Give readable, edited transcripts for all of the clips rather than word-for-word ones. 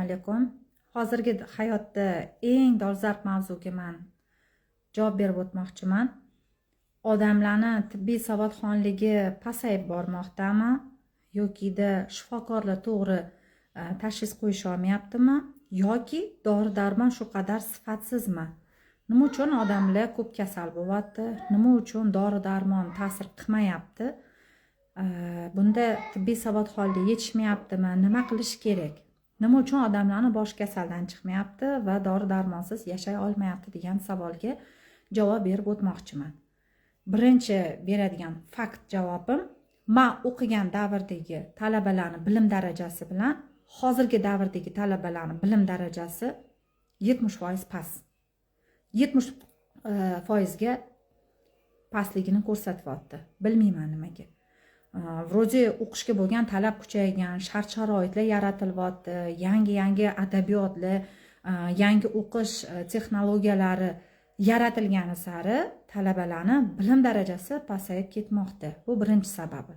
alaykum. Hozirgi hayotda eng dolzarb mavzuga men javob berib o'tmoqchiman. Odamlarni tibbiy savodxonligi pasayib bormoqdami yoki shifokorlar to'g'ri tashxis qo'yisha olmayaptimi yoki dori-darmon shu qadar sifatsizmi? Nima uchun odamlar ko'p kasal bo'lyapti? Nima uchun dori-darmon ta'sir qilmayapti? Bunda tibbiy savodxonlik yetishmayaptimi? Nima qilish kerak? Nima uchun odamlarning bosh kasaldan chiqmayapti va dori-darmonsiz yashay olmayapti degan savolga javob berib o'tmoqchiman. Birinchi beradigan fakt javobim, men o'qigan davrdagi talabalarning bilim darajasi bilan hozirgi davrdagi talabalarning bilim darajasi 70% past. 70% ga pastligini ko'rsatyapti. Bilmayman nimaga. Vro'di o'qishga bo'lgan talab kuchaygan, shart-sharoitlar yaratilyapti, yangi adabiyotlar, yangi o'qish texnologiyalari yaratilgani sari talabalarning bilim darajasi pasayib ketmoqda. Bu birinchi sababi.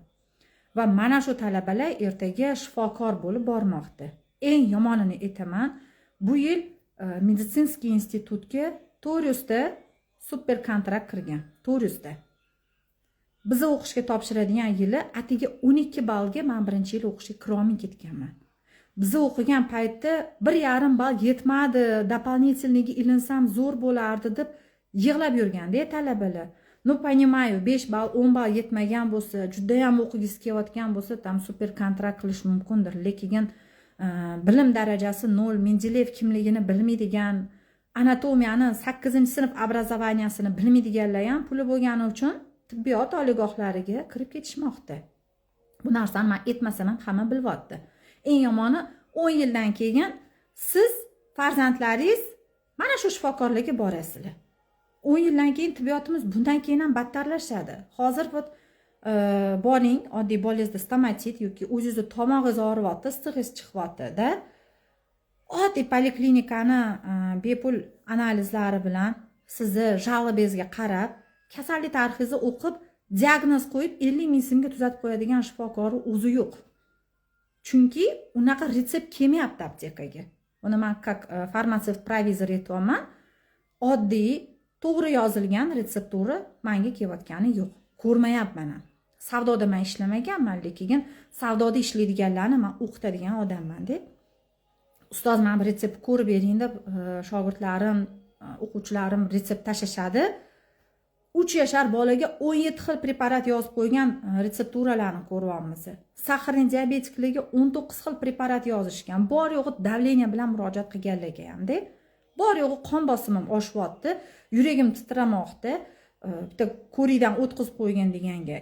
Va mana shu talabalar ertaga shifokor bo'lib bormoqda. Eng yomonini aytaman, bu yil meditsinskiy institutga 400 ta super kontrakt kirgan. 400 ta. Biz o'qishga topshiradigan yili atiga 12 ballga men birinchi yil o'qishga kirolmay ketganman. Biz o'qigan paytda 1,5 ball yetmadi, дополнительныйga ilinsam zo'r bo'lardi deb yig'lab yurganda talabalar. Ну, понимаю, 5 ball, 10 ball yetmagan bo'lsa, juda ham o'qigisi kelayotgan bo'lsa, tam super kontrakt qilish mumkindir. Lekin bilim darajasi 0, Mendeleyev kimligini bilmaydigan, anatomiyani 8-sinf obrazovaniyasini bilmaydiganlar ham puli bo'lgani uchun tibbiyot oliygohlariga kirib ketishmoqda. Bu narsani men aytmasam ham hamma bilyapti. Eng yomoni 10 yildan keyin siz farzandlaringiz mana shu shifokorlarga borasizlar. 10 yildan keyin tibbiyotimiz bundan keyin ham battarlashadi. Hozir boring, oddiy bolangizda stomatit yoki o'zingizni tomog'ingiz og'riyapti, issig'ingiz chiqyapti-da. Oddiy poliklinikani bepul analizlari bilan sizni jalobingizga qarab, kasallik tarixingizni o'qib, diagnoz qo'yib 50 ming so'mga tuzatib qo'yadigan shifokor o'zi yo'q. Chunki unaqa retsept kelmayapti aptekaga. Buni men как farmatsevt-provizor aytayapman. Oddiy, to'g'ri yozilgan retseptura menga kelayotgani yo'q. Ko'rmayapman ham. Savdoda men ishlamaganman, lekin savdoda ishlaydiganlarni men o'qitadigan odamman-da. Ustoz, men bir retsept ko'rib bering deb shogirdlarim, o'quvchilarim retsept tashashadi. 3 yashar bolaga 17 xil preparat yozib qo'ygan retsepturalarni ko'ryapmiz. Saxarning diabetikligi 19 xil preparat yozishgan. Bor yo'g'i davleniya bilan murojaat qilganlarga ham-da. Bor yo'g'i qon bosimim oshyapti, yuragim titramoqda, bitta ko'rikdan o'tkazib qo'ygan deganga.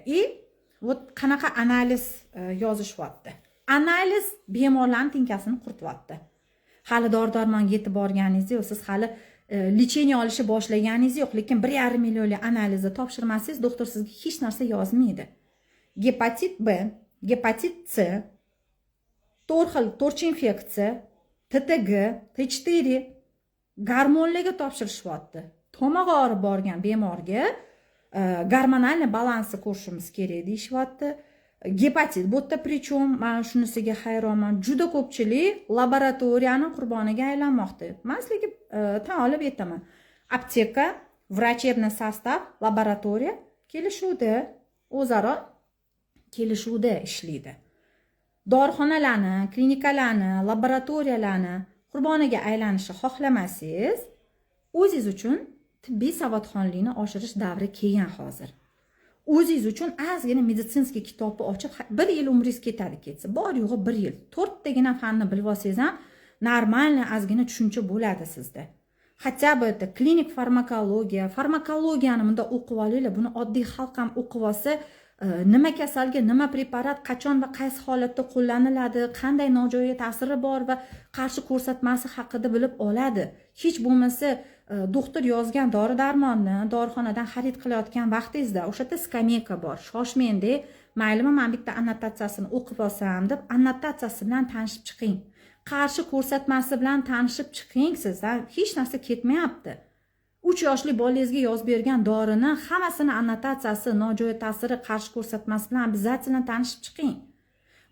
Qanaqa analiz yozishyapti. Analiz bemorlarning tinkasini qurityapti. Hali dori-darmon yetib borganingiz yo'q, siz hali lecheniya olishni boshlaganingiz yo'q, lekin 1,5 millionlik analizni topshirmasangiz, doktor sizga hech narsa yozmaydi. Gepatit B, gepatit C, 4 infeksiya, TTG, T4 gormonlarga topshirishyapti. Tomog'i og'rib borgan bemorga gormonal balansni ko'rishimiz kerak deyishyapti. Gepatit bu yerda prichom, men shunisiga hayronman. Juda ko'pchilik laboratoriyaning qurboniga aylanmoqda. Men sizlarga tan olib aytaman. Apteka, vrachebniy sostav, laboratoriya kelishuvda, o'zaro kelishuvda ishlaydi. Dorixonalarni, klinikalarni, laboratoriyalarni qurboniga aylanishni xohlamasangiz, o'zingiz uchun tibbiy savodxonlikni oshirish davri kelgan hozir. O'zingiz uchun ozgina meditsinskiy kitobni ochib, 1 yil umringiz ketsa, bor yo'g'i 1 yil, 4 tagina fanni bilib olsangiz ham normalniy ozgina tushuncha bo'ladi sizda. Hatto bu klinik farmakologiyani bunda o'qib olinglar, buni oddiy xalq ham o'qib olsa, nima kasalga nima preparat qachon va qaysi holatda qo'llaniladi, qanday nojo'ya ta'siri bor va qarshi ko'rsatmasi haqida bilib oladi. Hech bo'lmasa doktor yozgan dori-darmonni dorixonadan xarid qilayotgan vaqtingizda o'sha yerda skameyka bor. Shoshmangda, maylimi men bitta annotatsiyasini o'qib olsam deb annotatsiyasi bilan tanishib chiqing. Qarshi ko'rsatmasi bilan tanishib chiqing, sizdan hech narsa ketmayapti. 3 yoshli bolangizga yozib bergan dorini hammasini annotatsiyasi, nojo'ya ta'siri, qarshi ko'rsatmasi bilan обязательно tanishib chiqing.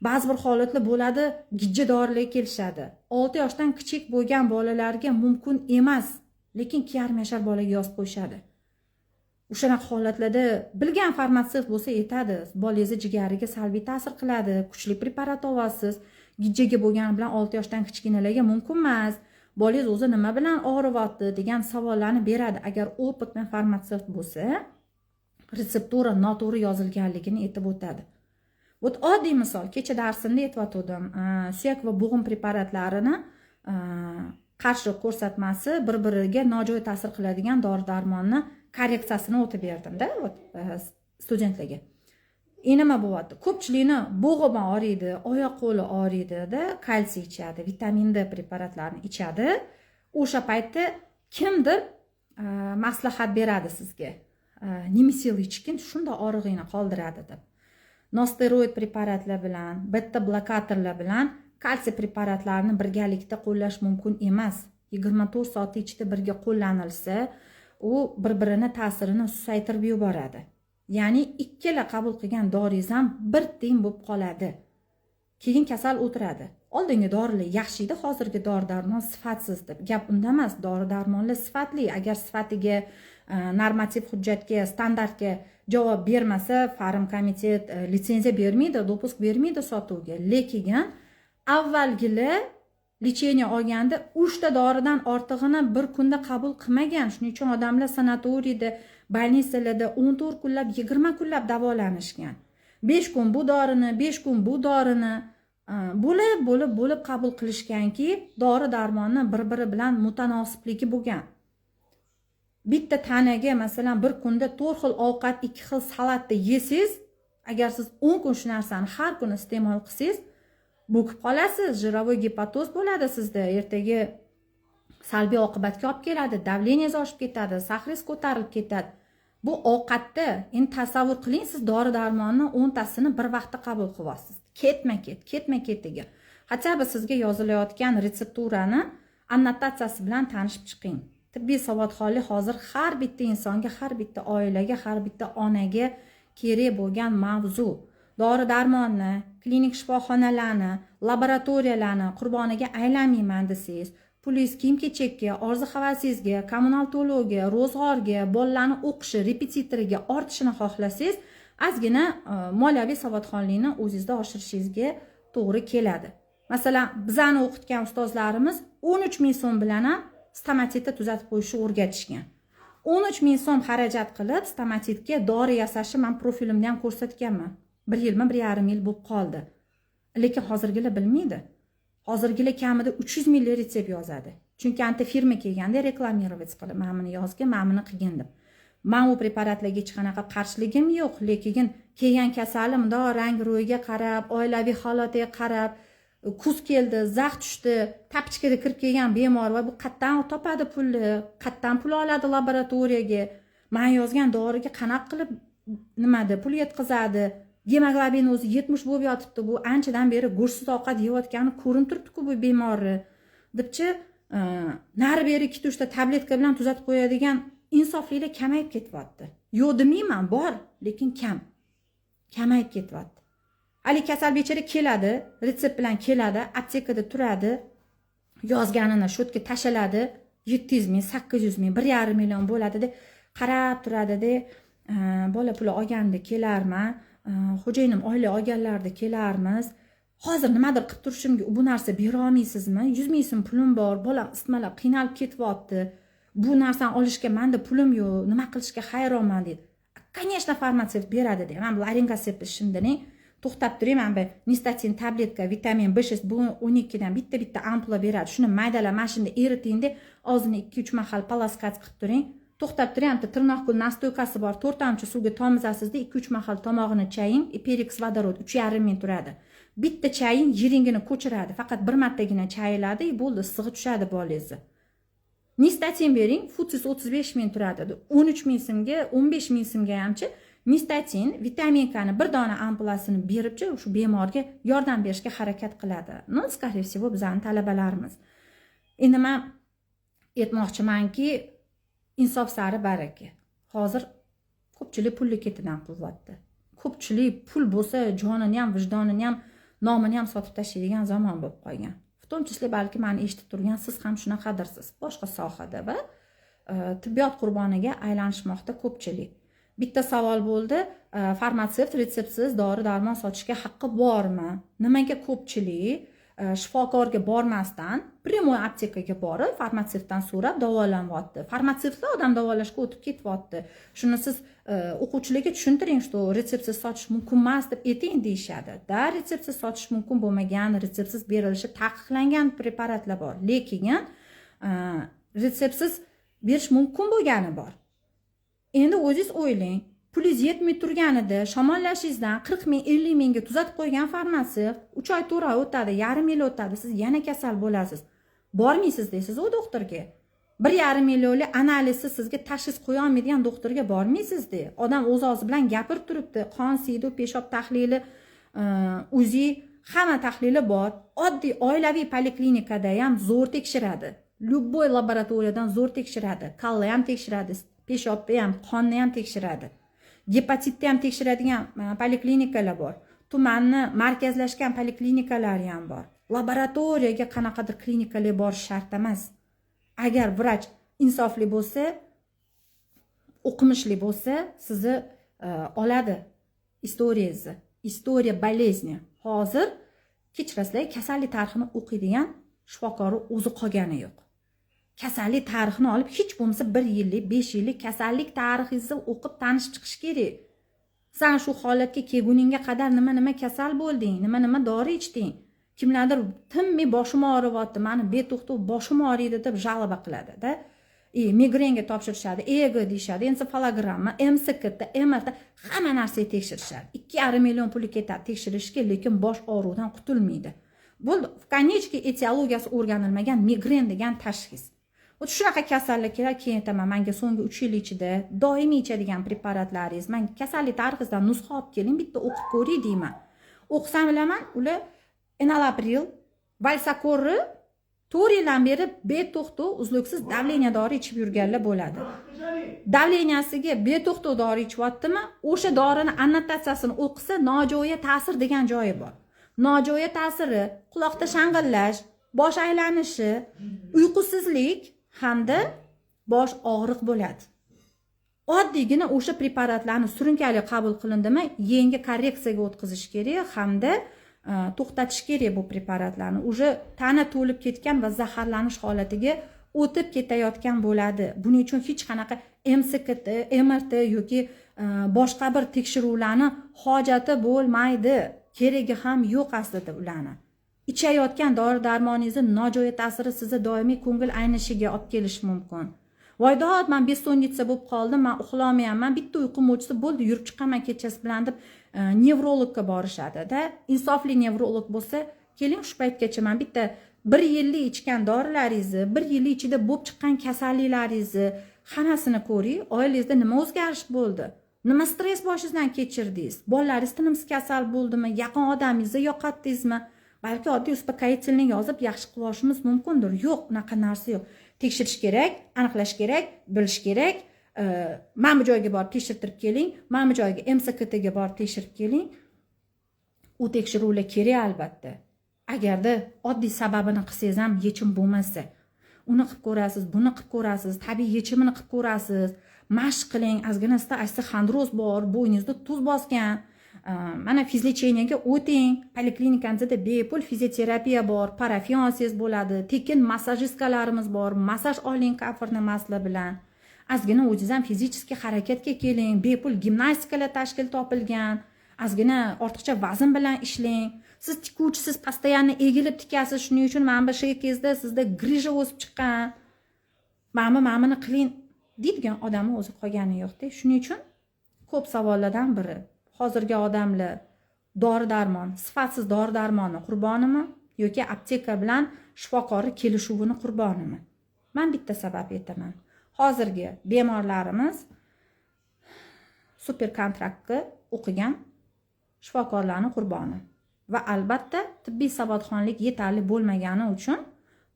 Ba'zi bir holatlar bo'ladi, gijja dorilarga kelishadi. 6 yoshdan kichik bo'lgan bolalarga mumkin emas, lekin 2,5 yashar bolaga yozib qo'yishadi. O'shanaqa holatlarda bilgan farmatsevt bo'lsa yetadi. Bolangizni jigariga salbiy ta'sir qiladi, kuchli preparat olasiz. Gijjaga bo'lgani bilan 6 yoshdan kichkinalarga mumkin emas. Bolangiz o'zi nima bilan og'riyapti degan savollarni beradi. Agar opitli farmatsevt bo'lsa, retseptura noto'g'ri yozilganligini aytib o'tadi. Bu oddiy misol, kecha darsimda aytib suyak va bo'g'im preparatlarini qarshi ko'rsatmasi bir-biriga nojo'ya ta'sir qiladigan dori-darmonni korreksiyasini o'tib berdim-da studentlarga. Nima bo'lyapti? Ko'pchilikni bo'g'imi og'riydi, oyoq-qo'li og'riydi-da, kalsiy ichadi, vitamin D preparatlarini ichadi. O'sha paytda kimdir maslahat beradi sizga. Nemesil ichgin, shunda og'rig'ingni qoldiradi deb. Nosteroid preparatlar bilan, beta blokatorlar bilan kalsiy preparatlarini birgalikda qo'llash mumkin emas. 24 soat ichida birga qo'llanilsa, u bir-birini ta'sirini susaytirib yuboradi. Ya'ni ikkala qabul qilgan doringiz ham bir teng bo'lib qoladi. Keyin kasal o'tiradi. Oldingi dorilar yaxshi edi, hozirgi dori-darmon sifatsiz deb. Gap unda emas, dori-darmonlar sifatli. Agar sifatiga, normativ hujjatga, standartga javob bermasa, Farim komitet litsenziya bermaydi, dopusk bermaydi sotuvga. Lekin avvalgilar lecheniya olganda 3 ta doridan ortig'ini bir kunda qabul qilmagan. Shuning uchun odamlar sanatoriyda, больницаlarda 14 kunlab, 20 kunlab davolanishgan. 5 kun bu dorini, 5 kun bu dorini bo'lib qabul qilishganki, dori-darmonni bir-biri bilan mutanosiblik bo'lgan. Bitta tanaga masalan bir kunda 4 xil ovqat, 2 xil salatni yesangiz, agar siz 10 kun shu narsani har kuni iste'mol qilsangiz, bo'kib qolasiz, jirovoy gepatoz bo'ladi sizda, ertaga salbiy oqibatga olib keladi, davleniyaz oshib ketadi, sahringiz ko'tarilib ketadi. Bu ovqatda, endi tasavvur qiling, siz dori-darmonni 10 tasini bir vaqtda qabul qilyapsiz. Ketma-ketiga. Hatto sizga yozilayotgan retsepturani annotatsiyasi bilan tanishib chiqing. Tibbiy savodxonlik hozir har bitta insonga, har bitta oilaga, har bitta onaga kerak bo'lgan mavzu. Dori-darmonni, klinik shifoxonalarni, laboratoriyalarni qurboniga aylanmayman desangiz, pulingiz kiyim-kechakka, orzu-havasingizga, kommunal to'lovga, ro'zg'orga, bolalarni o'qishi, repetitoriga ortishini xohlasangiz, ozgina moliyaviy savodxonlikni o'zingizda oshirishingizga to'g'ri keladi. Masalan, bizani o'qitgan ustozlarimiz 13 ming so'm bilan ham stomatitni tuzatib qo'yishni o'rgatishgan. 13 ming so'm xarajat qilib, stomatitga dori yasashni men profilimda ham ko'rsatganman. 1 yilmi, 1,5 yil bo'lib qoldi. Lekin hozirgilar bilmaydi. Hozirgilar kamida 300 ming retsept yozadi. Chunki anta firma kelganda reklamirovat qilib, men buni yozgan, men buni qilgan deb. Men u preparatlarga hech qanaqa qarshiligim yo'q, lekin kelgan kasalim rang ro'yiga qarab, oilaviy holatiga qarab, kuz keldi, zax tushdi, tapchikada kirib kelgan bemor va bu qayerdan topadi pulni, qayerdan pul oladi laboratoriyaga, men yozgan doriga qanaqa qilib pul yetkazadi? Gemoglobin o'zi 70 bo'lib yotibdi, bu anchadan beri go'shtsiz ovqat yeyotgani ko'rinib turibdi-ku bu bemorni. Debchi, nari beri 2-3 ta tabletka bilan tuzatib qo'yadigan insoflilar kamayib ketyapti. Yo'q demayman, bor, lekin kam. Kamayib ketyapti. Ali kasal bechara keladi, retsept bilan keladi, aptekada turadi, yozganini shotga tashaladi, 700 ming, 800 ming, 1,5 million bo'ladi-da, qarab turadi-da, bola puli olganda kelarman, xo'jayinim oila olganlarda kelarmiz. Hozir nimadir qilib turishimga bu narsa bera olmaysizmi? 100 ming so'm pulim bor, bolam isitmalab qiynalib ketyapti. Bu narsani olishga menda pulim yo'q, nima qilishga hayronman dedi. Конечно, farmatsevt beradi dedi. Men laringosep ishimdani to'xtab turing, men bu nistatin tabletka, vitamin B6 bu 12 dan bitta ampula beradi. Shuni maydalab, mashinada eritingda, og'zini 2-3 mahal palaskats qilib turing. To'xtab turing, anta tirnoqgul nastoykasi bor, 4 tomchi suvga tomizasizda 2-3 mahal tomog'ini chaying, Perix vodorod 3,5 ming turadi. Bitta chaying yiringini ko'chiradi, faqat bir martagina chayiladi, bo'ldi, issig'i tushadi bolangizni. Nistatin bering, Futis 35 ming turadi, 13 ming so'mga, 15 ming so'mga hamchi nistatin vitaminkani bir dona ampulasini beribchi, shu bemorga yordam berishga harakat qiladi. No, скорее всего, bizning talabalarimiz. Endi men aytmoqchimanki, insof sari baraka. Hozir ko'pchilik pulli ketidan qilyapti. Ko'pchilik pul bo'lsa, jonini ham, vijdonini ham nomini ham sotib tashlaydigan zamon bo'lib qolgan. В том числе balki meni eshitib turgan siz ham shunaqadirsiz boshqa sohada va tibbiyot qurboniga aylanishmoqda ko'pchilik. Bitta savol bo'ldi, farmatsevt retseptsiz dori-darmon sotishga haqqi bormi? Nimaga ko'pchilik shifokorga bormasdan primoy aptekaga borib, farmatsevtdan so'rab davolanyapti. Farmatsevtlar odam davolashga o'tib ketyapti. Shuni siz o'quvchilarga tushuntiring, что retseptsiz sotish mumkin emas deb ayting deyishadi. Da, retseptsiz sotish mumkin bo'lmagan, retseptsiz berilishi taqiqlangan preparatlar bor. Lekin retseptsiz berish mumkin bo'lgani bor. Endi o'zingiz o'ylang, pulingiz yetmay turganida shamollashingizdan 40 ming, 50 mingga tuzatib qo'ygan farmatsevt 3 oy, 4 oy o'tadi, yarim yil o'tadi, siz yana kasal bo'lasiz. Bormaysiz deysiz u doktorga. 1,5 millionlik analizsiz sizga tashxis qo'ya olmaydigan doktorga bormaysiz de. Odam o'z bilan gapirib turibdi. Qon siydi, peshob tahlili, UZI, hamma tahlili bor. Oddiy oilaviy poliklinikada ham zo'r tekshiradi. Любой laboratoriyadan zo'r tekshiradi. Kalni ham tekshiradi, peshobni ham, qonni ham tekshiradi. Gepatitni ham tekshiradigan poliklinikalar bor. Tumanni markazlashgan poliklinikalar ham bor. Laboratoriyaga qanaqadir klinikalar borish shart emas. Agar vrach insofli bo'lsa, o'qimishli bo'lsa, sizni oladi istoriyangizni, istoriya болезни. Hozir kechirasizlar, kasallik tarixini o'qiydigan shifokori o'zi qolgani yo'q. Kasallik tarixini olib, hech bo'lmasa 1 yillik, 5 yillik kasallik tarixingizni o'qib tanishib chiqish kerak. Sen shu holatga kelguningga qadar nima kasal bo'lding, nima dori ichding. Kimlardir tinmay boshim og'riyapti, meni beto'xtov boshim og'riydi deb jalba qiladi-da. Migrenga topshirishadi, EG deyishadi, ensefalogramma, MSKT, MRT hamma narsani tekshirishadi. 2,5 million pul ketadi tekshirishga, lekin bosh og'riqdan qutulmaydi. Bu konechki etiologiyasi o'rganilmagan migren degan tashxis. Shunaqa kasalliklar keyin aytaman, menga so'nggi 3 yil ichida doimiy ichadigan preparatlaringiz, men kasallik tarixingizdan nusxa olib keling, bitta o'qib ko'ring deyman. O'qisam bilaman, ular enalapril, valsakorni 4 yildan beri beto'xtov uzluksiz davleniya dori ichib yurganlar bo'ladi. Davleniyasiga beto'xtov dori ichyaptimi? O'sha dorini annotatsiyasini o'qisa, nojo'ya ta'sir degan joyi bor. Nojo'ya ta'siri quloqda shang'illash, bosh aylanishi, uyqusizlik hamda bosh og'riq bo'ladi. Oddiygina o'sha preparatlarni surunkali qabul qilindimi, yangi korreksiyaga o'tkazish kerak hamda to'xtatish kerak bu preparatlarni. Uje tana to'lib ketgan va zaharlanish holatiga o'tib ketayotgan bo'ladi. Buning uchun hech qanaqa MSKT, MRT yoki boshqa bir tekshiruvlarni hojati bo'lmaydi. Keragi ham yo'q aslida ularni. Ichayotgan dori-darmoningizni nojo'ya ta'siri sizni doimiy ko'ngil aynishiga olib kelishi mumkin. Voydod, men bessonniца bo'lib qoldim, men uxlamayapman, bitta uyqum o'chsa bo'ldi, yurib chiqaman kechasi bilan deb nevrologga borishadi-da. Insofli nevrolog bo'lsa, keling shu paytgacha men bitta 1 yillik ichgan dorilaringizni, 1 yil ichida bo'lib chiqqan kasalliklaringizni hammasini ko'ring. Oilangizda nima o'zgarish bo'ldi? Nima stress boshingizdan kechirdingiz? Bolalaringiz tinimsiz kasal bo'ldimi? Yaqin odamingizni yo'qotdingizmi? Balki oddiy uspokoyительni yozib yaxshi qilib olishimiz mumkindir. Yo'q, unaqa narsa yo'q. Tekshirish kerak, aniqlash kerak, bilish kerak. Mana bu joyga borib tekshirtirib keling, mana bu joyga MSKTga borib tekshirib keling. U tekshiruvlar kerak albatta. Agarda oddiy sababini qilsangiz ham yechim bo'lmasa, uni qilib ko'rasiz, buni qilib ko'rasiz, tabiiy yechimini qilib ko'rasiz. Mashq qiling, ozginasida osteoxondroz bor, bo'yningizda tuz bosgan. Mana fizlecheniyaga o'ting, poliklinikangizda bepul fizioterapiya bor, parafiansiz bo'ladi, tekin massajistkalarimiz bor, massaj oling komfortli masla bilan. Ozgina o'zingiz ham fizически harakatga keling, bepul gimnastikalar tashkil topilgan. Ozgina ortiqcha vazn bilan ishlang. Siz tikuvchisiz, постоянно egilib tikasiz, shuning uchun mana bu shekingizda sizda grija o'sib chiqqan. Ma'mini qiling deydigan odamni o'zi qolgani yo'q-da. Shuning uchun ko'p savollardan biri. Hozirgi odamlar dori-darmon, sifatsiz dori-darmonni qurbonimi yoki apteka bilan shifokori kelishuvini qurbonimi? Men bitta sabab aytaman. Hozirgi bemorlarimiz super kontraktga o'qigan shifokorlarning qurboni va albatta tibbiy savodxonlik yetarli bo'lmagani uchun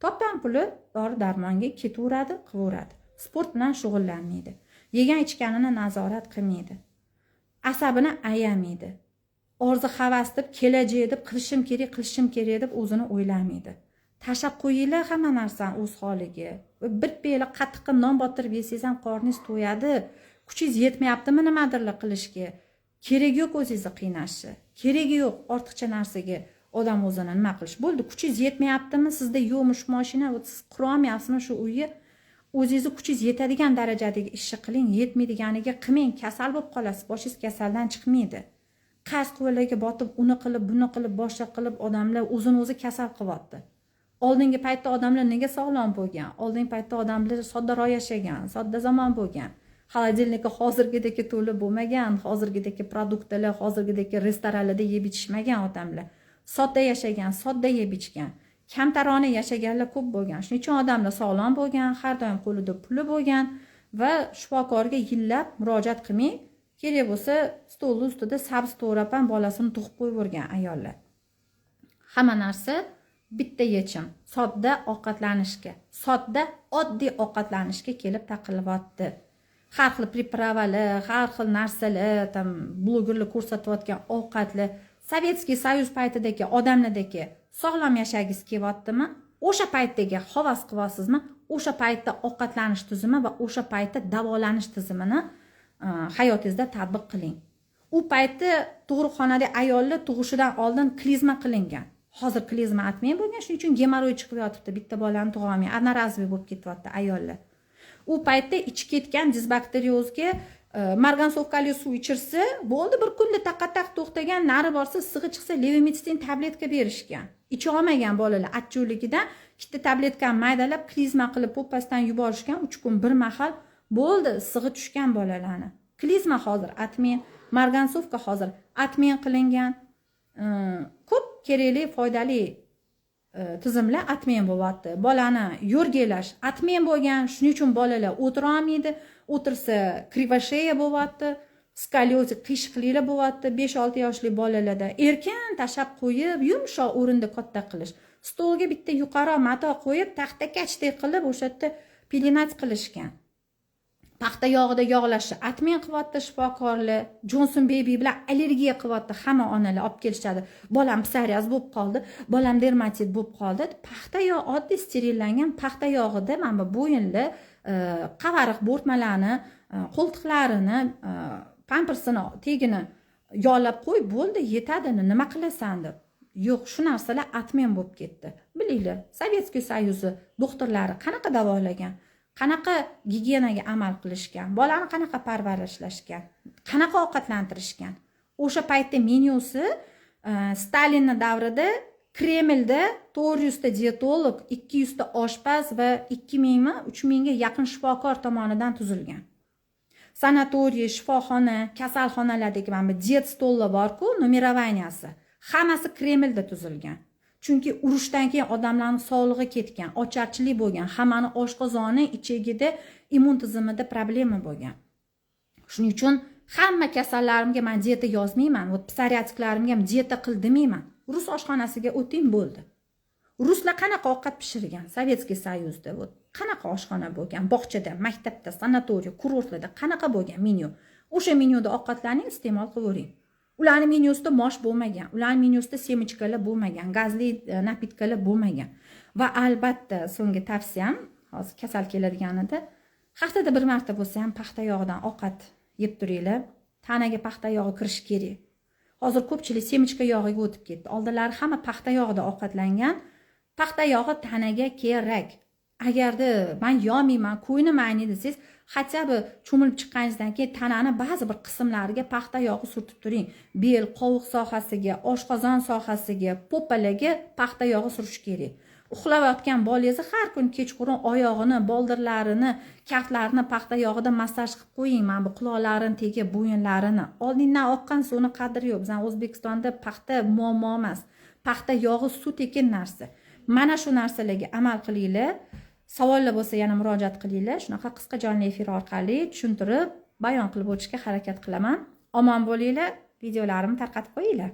topgan puli dori-darmonga ketaveradi, qilaveradi. Sport bilan shug'ullanmaydi. Yegan ichganini nazorat qilmaydi. Asabini ayamaydi. orzu havas deb, kelajak deb, qilishim kerak deb o'zini o'ylamaydi. Tashab qo'yinglar hamma narsani o'z holiga. Bir piyala qattiqqa non botirib yesangiz ham qorningiz to'yadi. Kuchingiz yetmayaptimi nimadirlar qilishga? Keragi yo'q o'zingizni qiynashni. Keragi yo'q ortiqcha narsaga odam o'zini nima qilish. Bo'ldi, kuchingiz yetmayaptimi? Sizda yo'qmi shu mashina, siz qura olmayapsizmi shu uyni? O'zingizni kuchingiz yetadigan darajadagi ishni qiling, yetmaydiganiga qilmang, kasal bo'lib qolasiz. Boshingiz kasaldan chiqmaydi. Qaysi qo'llarga botib, uni qilib, buni qilib, boshqa qilib odamlar o'zini o'zi kasal qilyapti. Oldingi paytda odamlar nega sog'lom bo'lgan? Oldingi paytda odamlar soddaroq yashagan, sodda zamon bo'lgan. Xolodilnikka hozirgidek to'lib bo'lmagan, hozirgidek produktlar, hozirgidek restoranlarda yeb ichishmagan odamlar. Sodda yashagan, sodda yeb ichgan. Kamtarona yashaganlar ko'p bo'lgan. Shuning uchun odamlar sog'lom bo'lgan, har doim qo'lida puli bo'lgan va shifokorga yillab murojaat qilmay, kerak bo'lsa stol ustida sabz to'rab ham bolasini tug'ib qo'yib ayollar. Hamma narsa bitta yechim. Sodda ovqatlanishga, sodda oddiy ovqatlanishga kelib taqilyapti. Har xil pripravalar, har xil narsalar, tam blogerlar ko'rsatayotgan ovqatlar, Sovetskiy Soyuz paytidagi odamlardagi sog'lom yashagingiz kelyaptimi? O'sha paytdagi havas qilyapsizmi? O'sha paytda ovqatlanish tizimi va o'sha paytda davolanish tizimini hayotingizda tatbiq qiling. U paytda tug'ruqxonada ayollar tug'ishidan oldin klizma qilingan. Hozir klizma atmay bo'lgan, shuning uchun gemoroy chiqib yotibdi, bitta bolani tug'a olmay, anarazviy bo'lib ketyapti ayollar. U paytda ichib ketgan disbakteriozga margansovkali suv ichirsa, bo'ldi, bir kunda taqataq to'xtagan, nari borsa sig'i chiqsa levometsin tabletka berishgan. Icha olmagan bolalar achchiqligidan ikkita tabletkani maydalab klizma qilib po'ppasidan yuborishgan, 3 kun bir mahal bo'ldi, sig'i tushgan bolalarni. Klizma hozir atmen, margansovka hozir atmen qilingan. Ko'p kerakli, foydali tizimlar atmen bo'lyapti. Bolani yo'rgalash atmen bo'lgan, shuning uchun bolalar o'tira olmaydi. O'tirsa krivosheya bo'lyapti, skolioz qiyshiqliklar bo'lyapti 5-6 yoshli bolalarda. Erkin tashab qo'yib, yumshoq o'rinda katta qilish. Stolga bitta yuqori mato qo'yib, taxtakachdek qilib o'sha yerda pelinat qilishgan. Paxta yog'ida yog'lashni atmen qilyapti shifokorlar. Johnson Baby bilan allergiya qilyapti hamma onalar olib kelishadi. Bolam psoriaz bo'lib qoldi, bolam dermatit bo'lib qoldi. Paxta yog' oddiy sterillangan paxta yog'ida mana bu bo'yinli qavariq bo'rtmalarni, qo'ltiqlarini, pampersini, tegini yog'lab qo'y, bo'ldi, yetadi, nima qilasan deb. Yo'q, shu narsalar atmen bo'lib ketdi. Bilinglar, Sovetskiy Soyuzi doktorlari qanaqa davolagan? Qanaqa gigiyenaga amal qilishgan, bolani qanaqa parvarishlashgan, qanaqa ovqatlantirishgan. O'sha paytda menyusi Stalinning davrida Kremlda 400 ta dietolog, 200 ta oshpaz va 2000 mi 3000 ga yaqin shifokor tomonidan tuzilgan. Sanatoriy, shifoxona, kasalxonalardagi mana bu diet stollar bor-ku, numeravaniyasi, hammasi Kremlda tuzilgan. Chunki urushdan keyin odamlarning sog'lig'i ketgan, ocharchilik bo'lgan, hammani oshqozoni, ichagida, immun tizimida problema bo'lgan. Shuning uchun hamma kasallarimga men dieta yozmayman, va psoriatiklarimga ham dieta qil demayman. Rus oshxonasiga o'ting bo'ldi. Ruslar qanaqa ovqat pishirgan? Sovetskiy Soyuzda qanaqa oshxona bo'lgan? Bog'chada, maktabda, sanatoriy, kurortlarda qanaqa bo'lgan menyu? O'sha menyuda ovqatlarni iste'mol qilavering. Ularning menyusida mosh bo'lmagan, ularning menyusida semichkalar bo'lmagan, gazli napitkalar bo'lmagan. Va albatta so'nggi tavsiyam, hozir kasal keladiganida, haftada bir marta bo'lsa ham paxta yog'idan ovqat yeb turinglar. Tanaga paxta yog'i kirish kerak. Hozir ko'pchilik semichka yog'iga o'tib ketdi. Oldinlari hamma paxta yog'ida ovqatlangan. Paxta yog'i tanaga kerak. Agarda men yomayman, ko'ynimayman desangiz, hatto cho'milib chiqqaningizdan keyin tanani ba'zi bir qismlariga paxta yog'i surtib turing. Bel, qovuq sohasiga, oshqozon sohasiga, po'palarga paxta yog'i surish kerak. Uxlayotgan bolangizni har kun kechqurun oyog'ini, boldirlarini, kaftlarini paxta yog'ida massaj qilib qo'ying. Mana bu quloqlarini tegi, bo'yinlarini. Oldindan oqqan suvni qadri yo'q. Bizning O'zbekistonda paxta muammo emas. Paxta yog'i suv tekin narsa. Mana shu narsalarga amal qilinglar. Savollar bo'lsa yana murojaat qilinglar. Shunaqa qisqa jonli efir orqali tushuntirib, bayon qilib o'tishga harakat qilaman. Omon bo'linglar. Videolarimni tarqatib qo'yinglar.